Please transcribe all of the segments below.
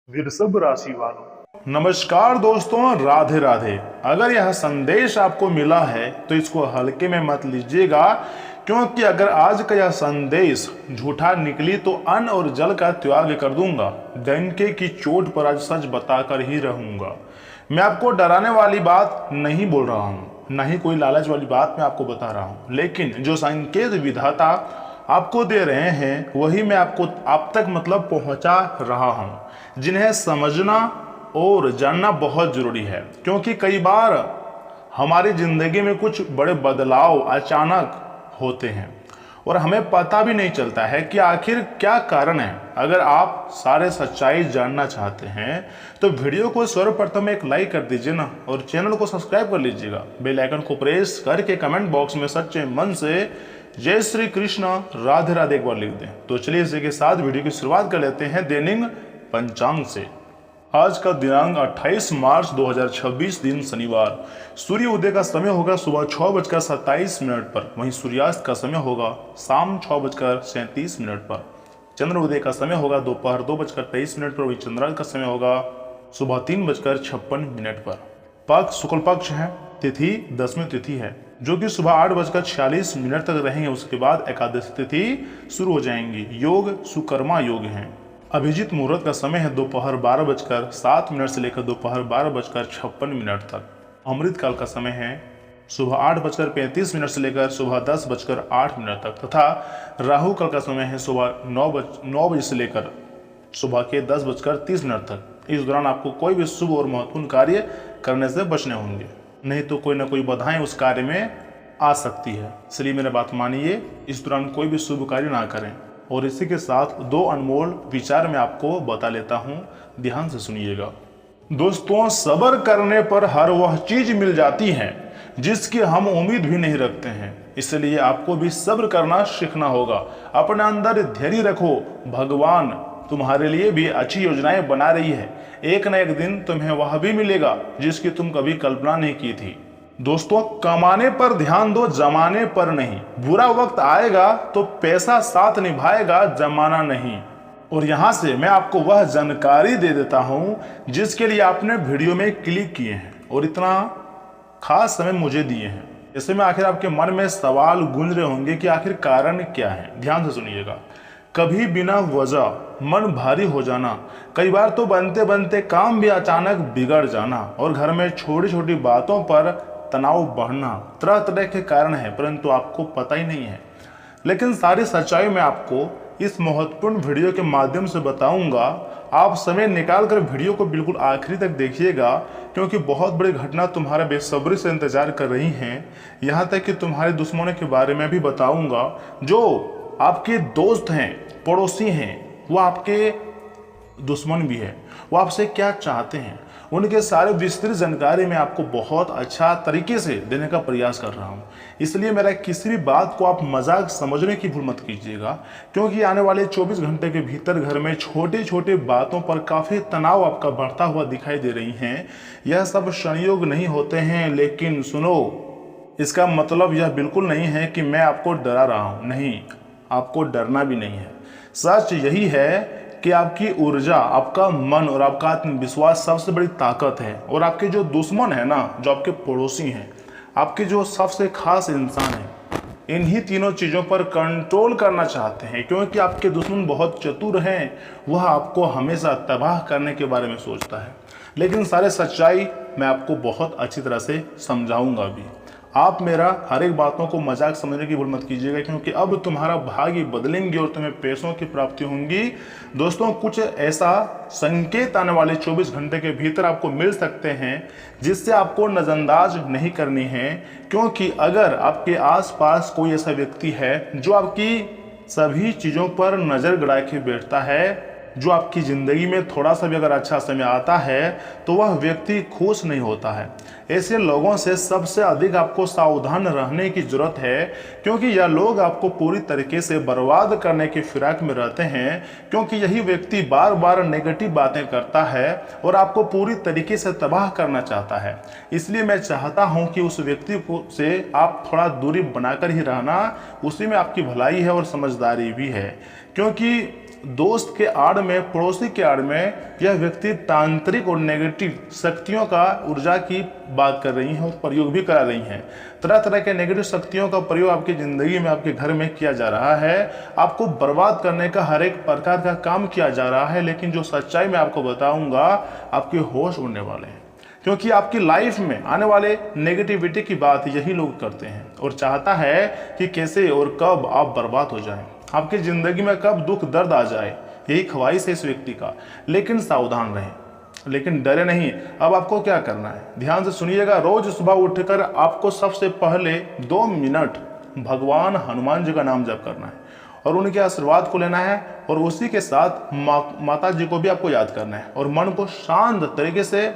वृषभ राशि वालों, नमस्कार दोस्तों, राधे राधे। अगर यह संदेश आपको मिला है तो इसको हल्के में मत लीजिएगा, क्योंकि अगर आज का यह संदेश झूठा निकली तो अन्न और जल का त्याग कर दूंगा। डंके की चोट पर आज सच बताकर ही रहूंगा। मैं आपको डराने वाली बात नहीं बोल रहा हूँ, न ही कोई लालच वाली बात मैं आपको बता रहा हूँ, लेकिन जो संकेत विधाता आपको दे रहे हैं वही मैं आपको आप तक पहुंचा रहा हूं, जिन्हें समझना और जानना बहुत जरूरी है। क्योंकि कई बार हमारी जिंदगी में कुछ बड़े बदलाव अचानक होते हैं और हमें पता भी नहीं चलता है कि आखिर क्या कारण है। अगर आप सारे सच्चाई जानना चाहते हैं तो वीडियो को सर्वप्रथम एक लाइक कर दीजिए ना, और चैनल को सब्सक्राइब कर लीजिएगा। बेल आइकन को प्रेस करके कमेंट बॉक्स में सच्चे मन से जय श्री कृष्ण राधे राधे एक बार लिख दें। तो चलिए इसी के साथ वीडियो की शुरुआत कर लेते हैं दैनिक पंचांग से। आज का दिनांक 28 मार्च 2026 दिन शनिवार। सूर्य उदय का समय होगा सुबह 6:27 पर, वहीं सूर्यास्त का समय होगा शाम 6:37 पर। चंद्र उदय का समय होगा दोपहर 2:23 पर, वहीं चंद्रास्त का समय होगा सुबह 3:56 पर। पक्ष शुक्ल पक्ष है, तिथि दसवीं तिथि है जो कि सुबह 8:46 तक रहेंगे। उसके बाद एकादशी तिथि शुरू हो जाएंगी। योग सुकर्मा योग है। अभिजीत मुहूर्त का समय है दोपहर 12:07 से लेकर दोपहर 12:56 तक। अमृत काल का समय है सुबह 8:35 से लेकर सुबह 10:08 तक, तथा राहु काल का समय है सुबह 9 बजे से लेकर सुबह के 10:30 तक। इस दौरान आपको कोई भी शुभ और महत्वपूर्ण कार्य करने से बचने होंगे, नहीं तो कोई ना कोई बाधाएं उस कार्य में आ सकती है। इसलिए मेरी बात मानिए, इस दौरान कोई भी शुभ कार्य ना करें। और इसी के साथ दो अनमोल विचार मैं आपको बता लेता हूं, ध्यान से सुनिएगा। दोस्तों, सब्र करने पर हर वह चीज मिल जाती है जिसकी हम उम्मीद भी नहीं रखते हैं। इसलिए आपको भी सब्र करना सीखना होगा। अपने अंदर धैर्य रखो, भगवान तुम्हारे लिए भी अच्छी योजनाएं बना रही है। एक न एक दिन तुम्हें वह भी मिलेगा जिसकी तुम कभी कल्पना नहीं की थी। दोस्तों, कमाने पर ध्यान दो, जमाने पर नहीं। बुरा वक्त आएगा तो पैसा साथ निभाएगा, जमाना नहीं। और यहां से मैं आपको वह जानकारी दे देता हूं जिसके लिए आपने वीडियो में क्लिक किए हैं और इतना खास समय मुझे दिए हैं। ऐसे में आखिर आपके मन में सवाल गूंज रहे होंगे कि आखिर कारण क्या है। ध्यान से सुनिएगा। कभी बिना वजह मन भारी हो जाना, कई बार तो बनते बनते काम भी अचानक बिगड़ जाना, और घर में छोटी छोटी बातों पर तनाव बढ़ना तरह तरह के कारण है, परंतु आपको पता ही नहीं है। लेकिन सारी सच्चाई मैं आपको इस महत्वपूर्ण वीडियो के माध्यम से बताऊंगा। आप समय निकाल कर वीडियो को बिल्कुल आखिरी तक देखिएगा, क्योंकि बहुत बड़ी घटना तुम्हारा बेसब्री से इंतजार कर रही हैं। यहाँ तक कि तुम्हारे दुश्मनों के बारे में भी बताऊंगा, जो आपके दोस्त हैं, पड़ोसी हैं, वो आपके दुश्मन भी है। वो आपसे क्या चाहते हैं, उनके सारे विस्तृत जानकारी मैं आपको बहुत अच्छा तरीके से देने का प्रयास कर रहा हूं। इसलिए मेरा किसी भी बात को आप मजाक समझने की भूल मत कीजिएगा, क्योंकि आने वाले 24 घंटे के भीतर घर में छोटे छोटे बातों पर काफ़ी तनाव आपका बढ़ता हुआ दिखाई दे रही हैं। यह सब संयोग नहीं होते हैं, लेकिन सुनो, इसका मतलब यह बिल्कुल नहीं है कि मैं आपको डरा रहा हूँ। नहीं, आपको डरना भी नहीं है। सच यही है कि आपकी ऊर्जा, आपका मन और आपका आत्मविश्वास सबसे बड़ी ताकत है। और आपके जो दुश्मन है ना, जो आपके पड़ोसी हैं, आपके जो सबसे खास इंसान हैं, इन्हीं तीनों चीज़ों पर कंट्रोल करना चाहते हैं, क्योंकि आपके दुश्मन बहुत चतुर हैं। वह आपको हमेशा तबाह करने के बारे में सोचता है। लेकिन सारे सच्चाई मैं आपको बहुत अच्छी तरह से समझाऊंगा भी। आप मेरा हर एक बातों को मजाक समझने की भूल मत कीजिएगा, क्योंकि अब तुम्हारा भाग्य बदलेंगे और तुम्हें पैसों की प्राप्ति होंगी। दोस्तों, कुछ ऐसा संकेत आने वाले 24 घंटे के भीतर आपको मिल सकते हैं जिससे आपको नजरअंदाज नहीं करनी है। क्योंकि अगर आपके आसपास कोई ऐसा व्यक्ति है जो आपकी सभी चीज़ों पर नज़र गड़ा के बैठता है, जो आपकी ज़िंदगी में थोड़ा सा भी अगर अच्छा समय आता है तो वह व्यक्ति खुश नहीं होता है। ऐसे लोगों से सबसे अधिक आपको सावधान रहने की जरूरत है, क्योंकि यह लोग आपको पूरी तरीके से बर्बाद करने की फिराक में रहते हैं। क्योंकि यही व्यक्ति बार बार नेगेटिव बातें करता है और आपको पूरी तरीके से तबाह करना चाहता है। इसलिए मैं चाहता हूं कि उस व्यक्ति से आप थोड़ा दूरी बनाकर ही रहना। उसी में आपकी भलाई है और समझदारी भी है। क्योंकि दोस्त के आड़ में, पड़ोसी के आड़ में यह व्यक्ति तांत्रिक और नेगेटिव शक्तियों का ऊर्जा की बात कर रही हैं और प्रयोग भी करा रही हैं। तरह तरह के नेगेटिव शक्तियों का प्रयोग आपकी ज़िंदगी में, आपके घर में किया जा रहा है। आपको बर्बाद करने का हर एक प्रकार का काम किया जा रहा है। लेकिन जो सच्चाई मैं आपको बताऊंगा, आपके होश उड़ने वाले हैं, क्योंकि आपकी लाइफ में आने वाले नेगेटिविटी की बात यही लोग करते हैं और चाहता है कि कैसे और कब आप बर्बाद हो जाएं, आपकी ज़िंदगी में कब दुख दर्द आ जाए, यही ख्वाहिश है इस व्यक्ति का। लेकिन सावधान रहें, लेकिन डरे नहीं। अब आपको क्या करना है, ध्यान से सुनिएगा। रोज सुबह उठकर आपको सबसे पहले 2 मिनट भगवान हनुमान जी का नाम जप करना है और उनके आशीर्वाद को लेना है, और उसी के साथ माता जी को भी आपको याद करना है और मन को शांत तरीके से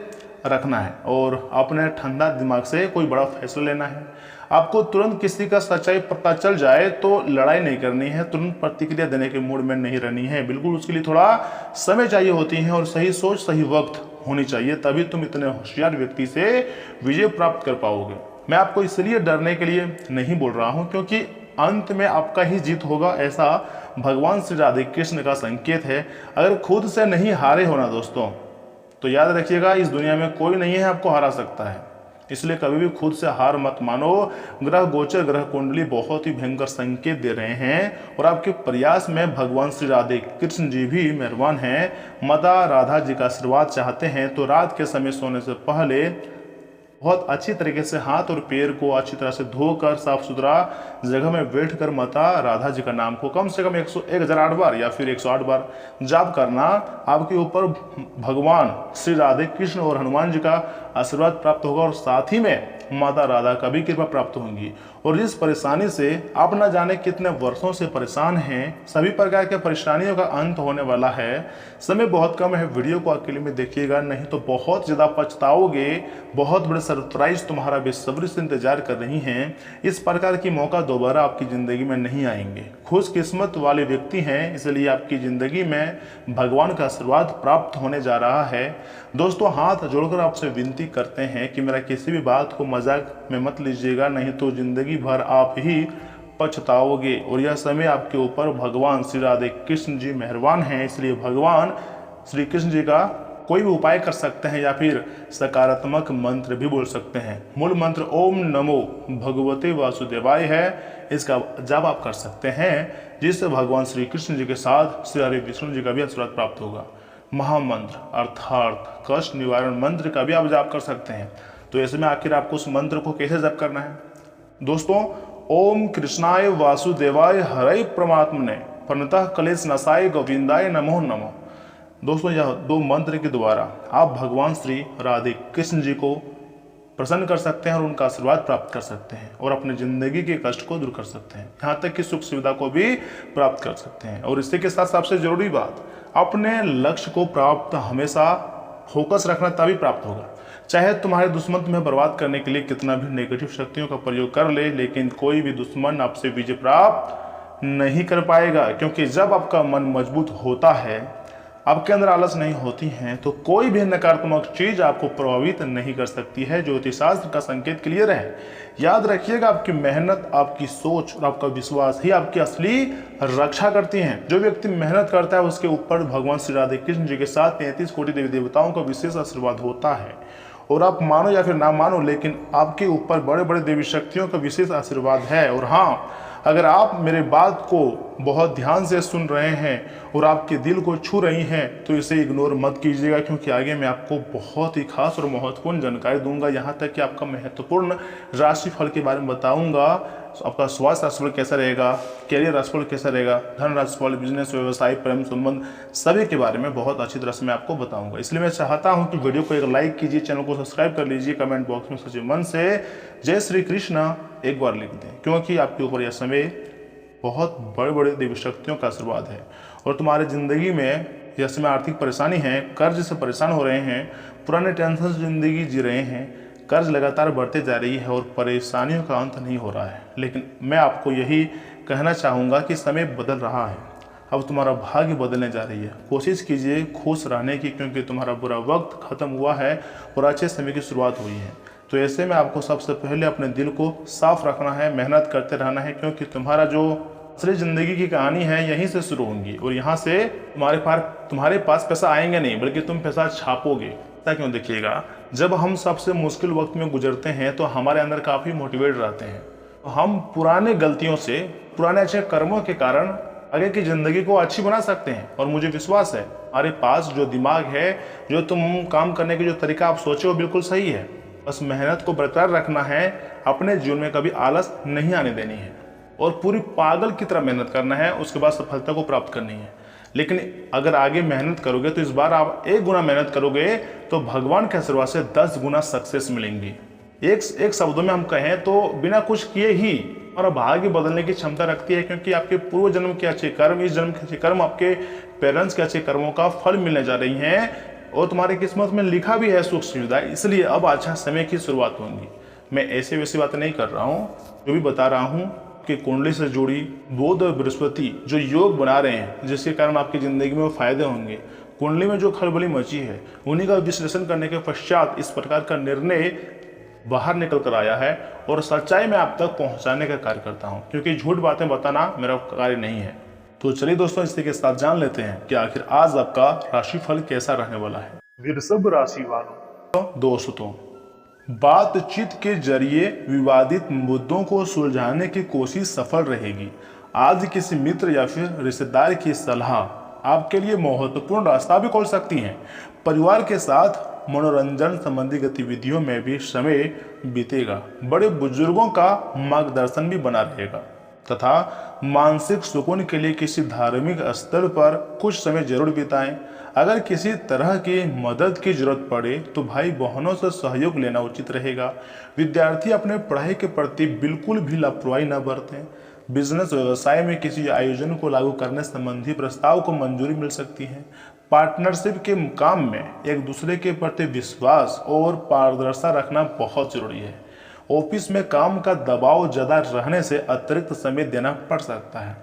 रखना है और अपने ठंडा दिमाग से कोई बड़ा फैसला लेना है। आपको तुरंत किसी का सच्चाई पता चल जाए तो लड़ाई नहीं करनी है, तुरंत प्रतिक्रिया देने के मूड में नहीं रहनी है। बिल्कुल उसके लिए थोड़ा समय चाहिए होती है और सही सोच सही वक्त होनी चाहिए, तभी तुम इतने होशियार व्यक्ति से विजय प्राप्त कर पाओगे। मैं आपको इसलिए डरने के लिए नहीं बोल रहा हूँ, क्योंकि अंत में आपका ही जीत होगा, ऐसा भगवान श्री राधे कृष्ण का संकेत है। अगर खुद से नहीं हारे हो ना दोस्तों, तो याद रखिएगा इस दुनिया में कोई नहीं है आपको हरा सकता है। इसलिए कभी भी खुद से हार मत मानो। ग्रह गोचर, ग्रह कुंडली बहुत ही भयंकर संकेत दे रहे हैं और आपके प्रयास में भगवान श्री राधे कृष्ण जी भी मेहरबान हैं। माता राधा जी का आशीर्वाद चाहते हैं तो रात के समय सोने से पहले बहुत अच्छी तरीके से हाथ और पैर को अच्छी तरह से धोकर साफ सुथरा जगह में बैठकर माता राधा जी का नाम को कम से कम 1008 बार या फिर 108 बार जाप करना। आपके ऊपर भगवान श्री राधे कृष्ण और हनुमान जी का आशीर्वाद प्राप्त होगा और साथ ही में माता राधा का भी कृपा प्राप्त होंगी। और जिस परेशानी से आप न जाने कितने वर्षों से परेशान हैं, सभी प्रकार के परेशानियों का अंत होने वाला है। समय बहुत कम है, वीडियो को अकेले में देखिएगा, नहीं तो बहुत ज़्यादा पछताओगे। बहुत बड़े सरप्राइज तुम्हारा बेसब्री से इंतजार कर रही हैं। इस प्रकार की मौका दोबारा आपकी ज़िंदगी में नहीं आएंगे। खुशकिस्मत वाले व्यक्ति हैं, इसलिए आपकी ज़िंदगी में भगवान का आशीर्वाद प्राप्त होने जा रहा है। दोस्तों, हाथ जोड़कर आपसे विनती करते हैं कि मेरा किसी भी बात को मजाक में मत लीजिएगा, नहीं तो ज़िंदगी भर आप ही पछताओगे। और यह समय आपके ऊपर भगवान श्री राधे कृष्ण जी मेहरबान हैं, इसलिए भगवान श्री कृष्ण जी का कोई भी उपाय कर सकते हैं या फिर सकारात्मक मंत्र भी बोल सकते हैं। मूल मंत्र ओम नमो भगवते वासुदेवाय है, इसका जाप आप कर सकते हैं, जिससे भगवान श्री कृष्ण जी के साथ श्री हरि विष्णु जी का भी आशीर्वाद प्राप्त होगा। महामंत्र अर्थात कष्ट निवारण मंत्र का भी आप जाप कर सकते हैं। तो ऐसे में आखिर आपको उस मंत्र को कैसे जप करना है दोस्तों? ओम कृष्णाय वासुदेवाय हरे परमात्मने प्रणतः कलेश नसाय गोविंदाय नमो नमः। दोस्तों, यह 2 मंत्र के द्वारा आप भगवान श्री राधे कृष्ण जी को प्रसन्न कर सकते हैं और उनका आशीर्वाद प्राप्त कर सकते हैं और अपनी जिंदगी के कष्ट को दूर कर सकते हैं, यहाँ तक कि सुख सुविधा को भी प्राप्त कर सकते हैं। और इसके साथ सबसे जरूरी बात, अपने लक्ष्य को प्राप्त हमेशा फोकस रखना, तभी प्राप्त होगा। चाहे तुम्हारे दुश्मन तुम्हें बर्बाद करने के लिए कितना भी नेगेटिव शक्तियों का प्रयोग कर ले, लेकिन कोई भी दुश्मन आपसे विजय प्राप्त नहीं कर पाएगा, क्योंकि जब आपका मन मजबूत होता है, आपके अंदर आलस नहीं होती हैं, तो कोई भी नकारात्मक चीज आपको प्रभावित नहीं कर सकती है। ज्योतिष शास्त्र का संकेत क्लियर है। याद रखिएगा, आपकी मेहनत, आपकी सोच और आपका विश्वास ही आपकी असली रक्षा करती हैं। जो व्यक्ति मेहनत करता है उसके ऊपर भगवान श्री राधे कृष्ण जी के साथ 33 कोटि देवी देवताओं का विशेष आशीर्वाद होता है। और आप मानो या फिर ना मानो, लेकिन आपके ऊपर बड़े बड़े देवी शक्तियों का विशेष आशीर्वाद है। और हाँ, अगर आप मेरे बात को बहुत ध्यान से सुन रहे हैं और आपके दिल को छू रही हैं, तो इसे इग्नोर मत कीजिएगा, क्योंकि आगे मैं आपको बहुत ही खास और महत्वपूर्ण जानकारी दूंगा। यहाँ तक कि आपका महत्वपूर्ण राशिफल के बारे में बताऊंगा। आपका स्वास्थ्य राशिफल कैसा रहेगा, कैरियर राशिफल कैसा रहेगा, धन राशिफल, बिजनेस, व्यवसाय, प्रेम संबंध, सभी के बारे में बहुत अच्छी तरह से मैं आपको बताऊंगा। इसलिए मैं चाहता हूं कि वीडियो को एक लाइक कीजिए, चैनल को सब्सक्राइब कर लीजिए, कमेंट बॉक्स में सच्चे मन से जय श्री कृष्ण एक बार लिख दें, क्योंकि आपके ऊपर यह समय बहुत बड़े बड़े देवी शक्तियों का आशीर्वाद है। और तुम्हारे जिंदगी में यह समय आर्थिक परेशानी है, कर्ज से परेशान हो रहे हैं, पुराने टेंशन से जिंदगी जी रहे हैं, कर्ज लगातार बढ़ते जा रही है और परेशानियों का अंत नहीं हो रहा है। लेकिन मैं आपको यही कहना चाहूँगा कि समय बदल रहा है, अब तुम्हारा भाग्य बदलने जा रही है। कोशिश कीजिए खुश रहने की, क्योंकि तुम्हारा बुरा वक्त खत्म हुआ है और अच्छे समय की शुरुआत हुई है। तो ऐसे में आपको सबसे पहले अपने दिल को साफ रखना है, मेहनत करते रहना है, क्योंकि तुम्हारा जो असली जिंदगी की कहानी है यहीं से शुरू होंगी और यहाँ से तुम्हारे पास पैसा आएंगे नहीं, बल्कि तुम पैसा छापोगे। ऐसा क्यों? देखिएगा, जब हम सबसे मुश्किल वक्त में गुजरते हैं तो हमारे अंदर काफ़ी मोटिवेट रहते हैं। तो हम पुराने गलतियों से, पुराने अच्छे कर्मों के कारण आगे की ज़िंदगी को अच्छी बना सकते हैं। और मुझे विश्वास है हमारे पास जो दिमाग है, जो तुम काम करने की जो तरीका आप सोचे वो बिल्कुल सही है। बस मेहनत को बरकरार रखना है, अपने जीवन में कभी आलस नहीं आने देनी है और पूरी पागल की तरह मेहनत करना है, उसके बाद सफलता को प्राप्त करनी है। लेकिन अगर आगे मेहनत करोगे तो इस बार आप 1 गुना मेहनत करोगे तो भगवान के आशीर्वाद से 10 गुना सक्सेस मिलेंगी। एक शब्दों में हम कहें तो बिना कुछ किए ही हमारा भाग्य बदलने की क्षमता रखती है, क्योंकि आपके पूर्व जन्म के अच्छे कर्म, इस जन्म के अच्छे कर्म आपके पेरेंट्स के अच्छे कर्मों का फल मिलने जा रही हैं और तुम्हारी किस्मत में लिखा भी है सुख सुविधा। इसलिए अब अच्छा समय की शुरुआत होगी। मैं ऐसे वैसी बातें नहीं कर रहा हूँ, जो भी बता रहा हूँ कि कुंडली से जुड़ी बुध और बृहस्पति जो योग बना रहे हैं, जिसके कारण आपकी ज़िंदगी में फायदे होंगे। कुंडली में जो खलबली मची है उन्हीं का विश्लेषण करने के पश्चात इस प्रकार का निर्णय बाहर निकल कर आया है और सच्चाई में आप तक पहुंचाने का कार्य करता हूं, क्योंकि झूठ बातें बताना मेरा कार्य नहीं है। तो चलिए दोस्तों, इसी के साथ जान लेते हैं कि आखिर आज आपका राशिफल कैसा रहने वाला है। वृषभ राशि वालों, दोस्तों बातचीत के जरिए विवादित मुद्दों को सुलझाने की कोशिश सफल रहेगी। आज किसी मित्र या फिर रिश्तेदार की सलाह आपके लिए महत्वपूर्ण रास्ता भी खोल सकती है। परिवार के साथ मनोरंजन संबंधी गतिविधियों में भी समय बीतेगा। बड़े बुजुर्गों का मार्गदर्शन भी बना रहेगा तथा मानसिक सुकून के लिए किसी धार्मिक स्थल पर कुछ समय जरूर बिताएं। अगर किसी तरह की मदद की जरूरत पड़े तो भाई बहनों से सहयोग लेना उचित रहेगा। विद्यार्थी अपने पढ़ाई के प्रति बिल्कुल भी लापरवाही न बरतें। बिजनेस व्यवसाय में किसी आयोजन को लागू करने संबंधी प्रस्ताव को मंजूरी मिल सकती है। पार्टनरशिप के काम में एक दूसरे के प्रति विश्वास और पारदर्शिता रखना बहुत जरूरी है। ऑफिस में काम का दबाव ज़्यादा रहने से अतिरिक्त समय देना पड़ सकता है।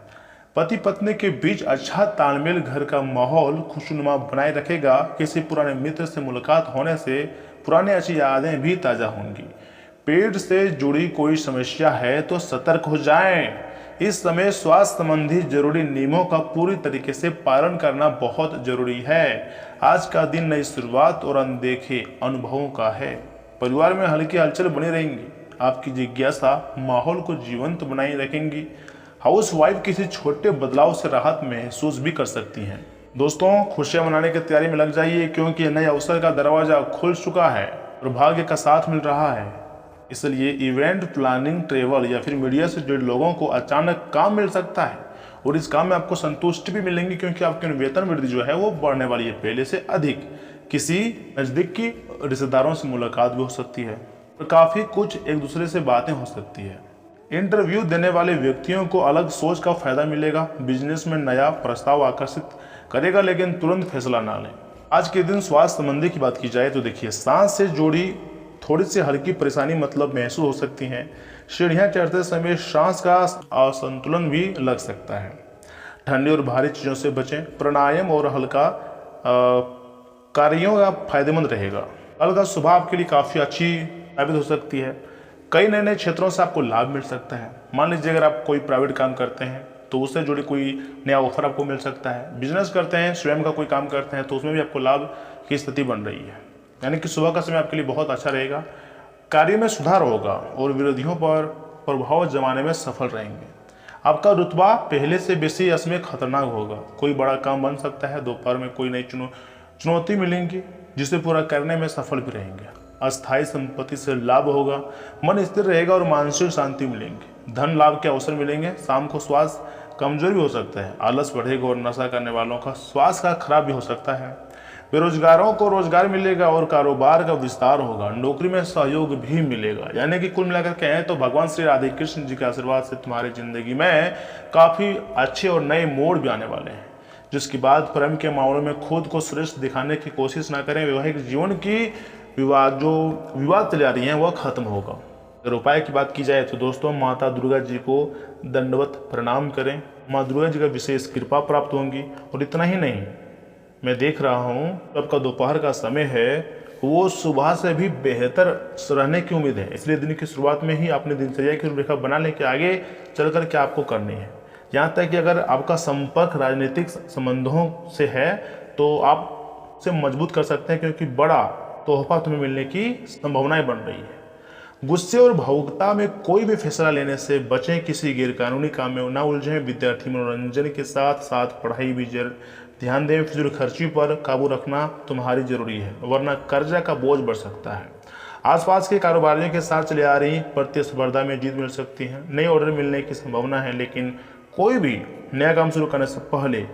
पति पत्नी के बीच अच्छा तालमेल घर का माहौल खुशनुमा बनाए रखेगा। किसी पुराने मित्र से मुलाकात होने से पुरानी अच्छी यादें भी ताज़ा होंगी। पेट से जुड़ी कोई समस्या है तो सतर्क हो जाएं। इस समय स्वास्थ्य संबंधी जरूरी नियमों का पूरी तरीके से पालन करना बहुत जरूरी है। आज का दिन नई शुरुआत और अनदेखे अनुभवों का है। परिवार में हल्की हलचल बनी रहेंगी। आपकी जिज्ञासा माहौल को जीवंत बनाए रखेंगी। हाउस वाइफ किसी छोटे बदलाव से राहत महसूस भी कर सकती हैं। दोस्तों, खुशियां मनाने की तैयारी में लग जाइए, क्योंकि नए अवसर का दरवाजा खुल चुका है और भाग्य का साथ मिल रहा है। इसलिए इवेंट प्लानिंग, ट्रेवल या फिर मीडिया से जुड़े लोगों को अचानक काम मिल सकता है और इस काम में आपको संतुष्टि भी मिलेंगी, क्योंकि आपकी वेतन वृद्धि जो है वो बढ़ने वाली है पहले से अधिक। किसी नज़दीक की रिश्तेदारों से मुलाकात भी हो सकती है और काफ़ी कुछ एक दूसरे से बातें हो सकती है। इंटरव्यू देने वाले व्यक्तियों को अलग सोच का फायदा मिलेगा। बिजनेस में नया प्रस्ताव आकर्षित करेगा, लेकिन तुरंत फैसला ना लें। आज के दिन स्वास्थ्य संबंधी की बात की जाए तो देखिए, सांस से जुड़ी थोड़ी सी हल्की परेशानी महसूस हो सकती है। सीढ़ियाँ चढ़ते समय सांस का असंतुलन भी लग सकता है। ठंडी और भारी चीज़ों से बचें। प्राणायाम और हल्का कार्यों का फायदेमंद रहेगा। कल का सुबह आपके लिए काफ़ी अच्छी साबित हो सकती है। कई नए नए क्षेत्रों से आपको लाभ मिल सकता है। मान लीजिए अगर आप कोई प्राइवेट काम करते हैं तो उससे जुड़ी कोई नया ऑफर आपको मिल सकता है। बिजनेस करते हैं, स्वयं का कोई काम करते हैं तो उसमें भी आपको लाभ की स्थिति बन रही है। यानी कि सुबह का समय आपके लिए बहुत अच्छा रहेगा। कार्य में सुधार होगा और विरोधियों पर प्रभाव जमाने में सफल रहेंगे। आपका रुतबा पहले से बेसी इसमें खतरनाक होगा। कोई बड़ा काम बन सकता है। दोपहर में कोई नई चुनौती मिलेंगी जिसे पूरा करने में सफल भी रहेंगे। अस्थायी संपत्ति से लाभ होगा। मन स्थिर रहेगा और मानसिक शांति मिलेंगी। धन लाभ के अवसर मिलेंगे। शाम को स्वास्थ्य कमजोर भी हो सकता है। आलस बढ़ेगा और नशा करने वालों का स्वास्थ्य का खराब भी हो सकता है। बेरोजगारों को रोजगार मिलेगा और कारोबार का विस्तार होगा। नौकरी में सहयोग भी मिलेगा। यानी कि कुल मिलाकर कहें तो भगवान श्री राधे कृष्ण जी के आशीर्वाद से तुम्हारी जिंदगी में काफी अच्छे और नए मोड़ भी आने वाले हैं, जिसके बाद प्रेम के मामलों में खुद को श्रेष्ठ दिखाने की कोशिश ना करें। वैवाहिक जीवन की विवाद चली आ रही है वह खत्म होगा। अगर उपाय की बात की जाए तो दोस्तों, माता दुर्गा जी को दंडवत प्रणाम करें। माँ दुर्गा जी का विशेष कृपा प्राप्त होंगी। और इतना ही नहीं, मैं देख रहा हूँ आपका दोपहर का समय है वो सुबह से भी बेहतर रहने की उम्मीद है। इसलिए दिन की शुरुआत में ही अपने दिनचर्या की रूपरेखा बना लें कि आगे चल कर क्या आपको करनी है। यहाँ तक कि अगर आपका संपर्क राजनीतिक संबंधों से है तो आप उसे मजबूत कर सकते हैं, क्योंकि बड़ा तोहफा तुम्हें मिलने की संभावनाएं बन रही है। गुस्से और भावुकता में कोई भी फैसला लेने से बचें, किसी गैरकानूनी काम में ना उलझें। विद्यार्थी मनोरंजन के साथ साथ पढ़ाई भी ध्यान दें। फिजूल खर्ची पर काबू रखना तुम्हारी जरूरी है, वरना कर्जा का बोझ बढ़ सकता है। आसपास के कारोबारियों के साथ चले आ रही प्रतिस्पर्धा में जीत मिल सकती है। नए ऑर्डर मिलने की संभावना है, लेकिन कोई भी नया काम शुरू करने से पहले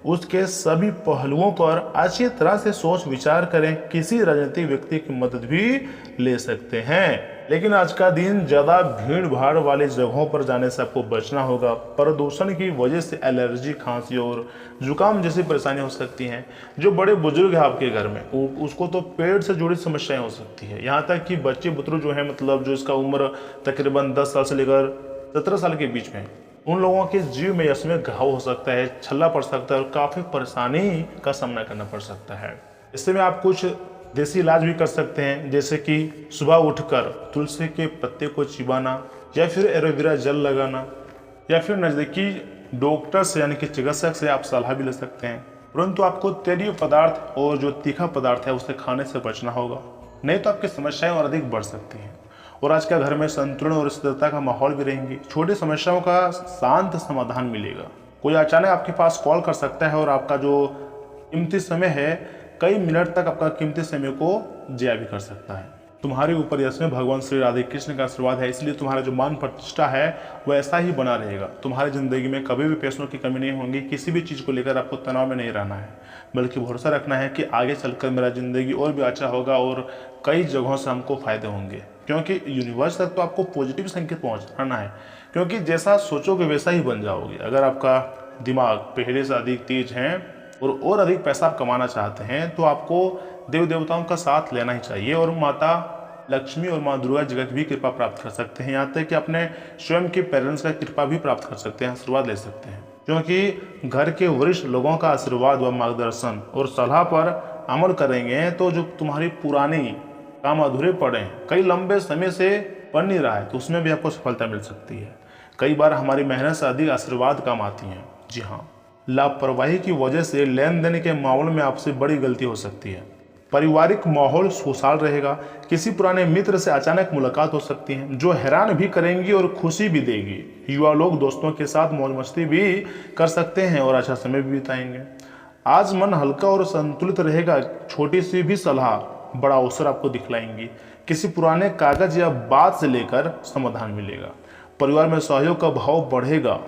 उसके सभी पहलुओं पर अच्छी तरह से सोच विचार करें। किसी राजनीतिक व्यक्ति की मदद भी ले सकते हैं, लेकिन आज का दिन ज़्यादा भीड़ भाड़ वाली जगहों पर जाने से आपको बचना होगा। प्रदूषण की वजह से एलर्जी, खांसी और जुकाम जैसी परेशानियां हो सकती हैं। जो बड़े बुजुर्ग हैं आपके घर में, उसको तो पेट से जुड़ी समस्याएं हो सकती है। यहाँ तक कि बच्चे बुतरू जो है, मतलब जो इसका उम्र तकरीबन 10 साल से लेकर 17 साल के बीच में, उन लोगों के जीव में इसमें घाव हो सकता है, छल्ला पड़ सकता है और काफ़ी परेशानी का सामना करना पड़ सकता है। इससे में आप कुछ देसी इलाज भी कर सकते हैं, जैसे कि सुबह उठकर तुलसी के पत्ते को चिबाना, या फिर एलोवेरा जेल लगाना, या फिर नज़दीकी डॉक्टर से यानी कि चिकित्सक से आप सलाह भी ले सकते हैं। परंतु आपको तेलीय पदार्थ और जो तीखा पदार्थ है उसे खाने से बचना होगा, नहीं तो आपकी समस्याएं और अधिक बढ़ सकती हैं। और आज का घर में संतुलन और स्थिरता का माहौल भी रहेंगी। छोटी समस्याओं का शांत समाधान मिलेगा। कोई अचानक आपके पास कॉल कर सकता है और आपका जो कीमती समय है, कई मिनट तक आपका कीमती समय को जिया भी कर सकता है। तुम्हारे ऊपर इसमें भगवान श्री राधे कृष्ण का आशीर्वाद है, इसलिए तुम्हारा जो मान प्रतिष्ठा है वह ऐसा ही बना रहेगा। तुम्हारी जिंदगी में कभी भी पैसों की कमी नहीं होगी। किसी भी चीज़ को लेकर आपको तनाव में नहीं रहना है, बल्कि भरोसा रखना है कि आगे चलकर मेरा जिंदगी और भी अच्छा होगा और कई जगहों से हमको फायदे होंगे। क्योंकि यूनिवर्स तक तो आपको पॉजिटिव संकेत पहुँचाना है, क्योंकि जैसा सोचोगे वैसा ही बन जाओगे। अगर आपका दिमाग पहले से अधिक तेज है और अधिक पैसा आप कमाना चाहते हैं, तो आपको देव देवताओं का साथ लेना ही चाहिए और माता लक्ष्मी और माँ दुर्गा जी की भी कृपा प्राप्त कर सकते हैं। यहाँ तक कि अपने स्वयं के पेरेंट्स का कृपा भी प्राप्त कर सकते हैं, आशीर्वाद ले सकते हैं। क्योंकि घर के वरिष्ठ लोगों का आशीर्वाद व मार्गदर्शन और सलाह पर अमल करेंगे तो जो तुम्हारी पुरानी काम अधूरे पड़े हैं, कई लंबे समय से बन नहीं रहा है, तो उसमें भी आपको सफलता मिल सकती है। कई बार हमारी मेहनत से अधिक आशीर्वाद काम आती हैं। जी हाँ, लापरवाही की वजह से लेन देन के मामले में आपसे बड़ी गलती हो सकती है। पारिवारिक माहौल खुशहाल रहेगा। किसी पुराने मित्र से अचानक मुलाकात हो सकती है, जो हैरान भी करेंगी और खुशी भी देगी। युवा लोग दोस्तों के साथ मौज मस्ती भी कर सकते हैं और अच्छा समय भी बिताएंगे। आज मन हल्का और संतुलित रहेगा। छोटी सी भी सलाह बड़ा अवसर आपको दिखलाएंगी। किसी पुराने कागज या बात से लेकर समाधान मिलेगा। परिवार में सहयोग का भाव बढ़ेगा।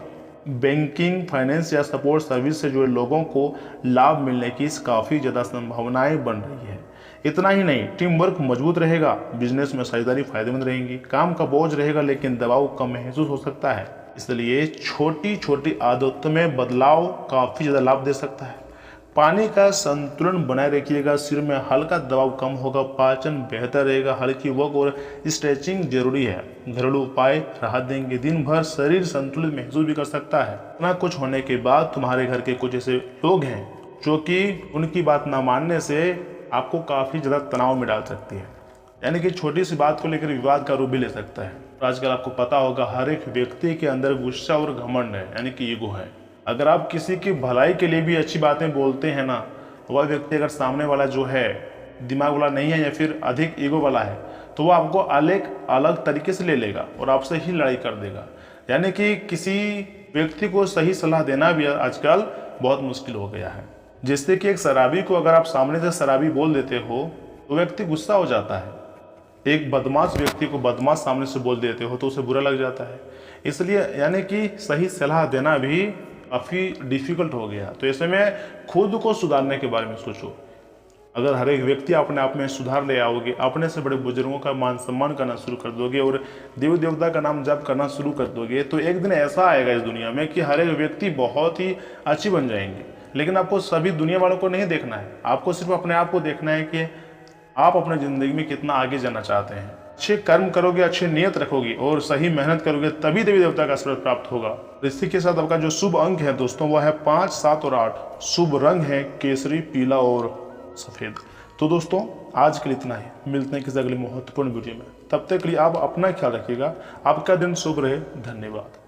बैंकिंग, फाइनेंस या सपोर्ट सर्विस से जुड़े लोगों को लाभ मिलने की काफ़ी ज़्यादा संभावनाएं बन रही है। इतना ही नहीं, टीम वर्क मजबूत रहेगा। बिजनेस में साझेदारी फायदेमंद रहेंगी। काम का बोझ रहेगा, लेकिन दबाव कम महसूस हो सकता है। इसलिए छोटी छोटी आदतों में बदलाव काफ़ी ज़्यादा लाभ दे सकता है। पानी का संतुलन बनाए रखिएगा। सिर में हल्का दबाव कम होगा। पाचन बेहतर रहेगा। हल्की वॉक और स्ट्रेचिंग जरूरी है। घरेलू उपाय राहत देंगे। दिन भर शरीर संतुलित महसूस भी कर सकता है। इतना कुछ होने के बाद तुम्हारे घर के कुछ ऐसे लोग हैं जो कि उनकी बात ना मानने से आपको काफ़ी ज़्यादा तनाव में डाल सकती है, यानी कि छोटी सी बात को लेकर विवाद का रूप भी ले सकता है। आजकल आपको पता होगा हर एक व्यक्ति के अंदर गुस्सा और घमंड है, यानी कि ईगो है। अगर आप किसी की भलाई के लिए भी अच्छी बातें बोलते हैं ना, वह व्यक्ति अगर सामने वाला जो है दिमाग वाला नहीं है या फिर अधिक ईगो वाला है, तो वो आपको अलग तरीके से ले लेगा और आपसे ही लड़ाई कर देगा। यानी कि किसी व्यक्ति को सही सलाह देना भी आजकल बहुत मुश्किल हो गया है। जिससे कि एक शराबी को अगर आप सामने से शराबी बोल देते हो तो व्यक्ति गुस्सा हो जाता है। एक बदमाश व्यक्ति को बदमाश सामने से बोल देते हो तो उसे बुरा लग जाता है। इसलिए यानी कि सही सलाह देना भी काफ़ी डिफिकल्ट हो गया। तो ऐसे में खुद को सुधारने के बारे में सोचो। अगर हर एक व्यक्ति अपने आप में सुधार ले आओगे, अपने से बड़े बुजुर्गों का मान सम्मान करना शुरू कर दोगे और देवी देवता का नाम जप करना शुरू कर दोगे, तो एक दिन ऐसा आएगा इस दुनिया में कि हर एक व्यक्ति बहुत ही अच्छी बन जाएंगे। लेकिन आपको सभी दुनिया वालों को नहीं देखना है, आपको सिर्फ अपने आप को देखना है कि आप अपने ज़िंदगी में कितना आगे जाना चाहते हैं। अच्छे कर्म करोगे, अच्छी नियत रखोगे और सही मेहनत करोगे, तभी देवी देवता का आशीर्वाद प्राप्त होगा। इसी के साथ आपका जो शुभ अंक है दोस्तों, वह है 5, 7 और 8। शुभ रंग है केसरी, पीला और सफ़ेद। तो दोस्तों आज के लिए इतना ही। मिलते हैं किसी अगले महत्वपूर्ण वीडियो में। तब तक के लिए आप अपना ख्याल रखिएगा। आपका दिन शुभ रहे। धन्यवाद।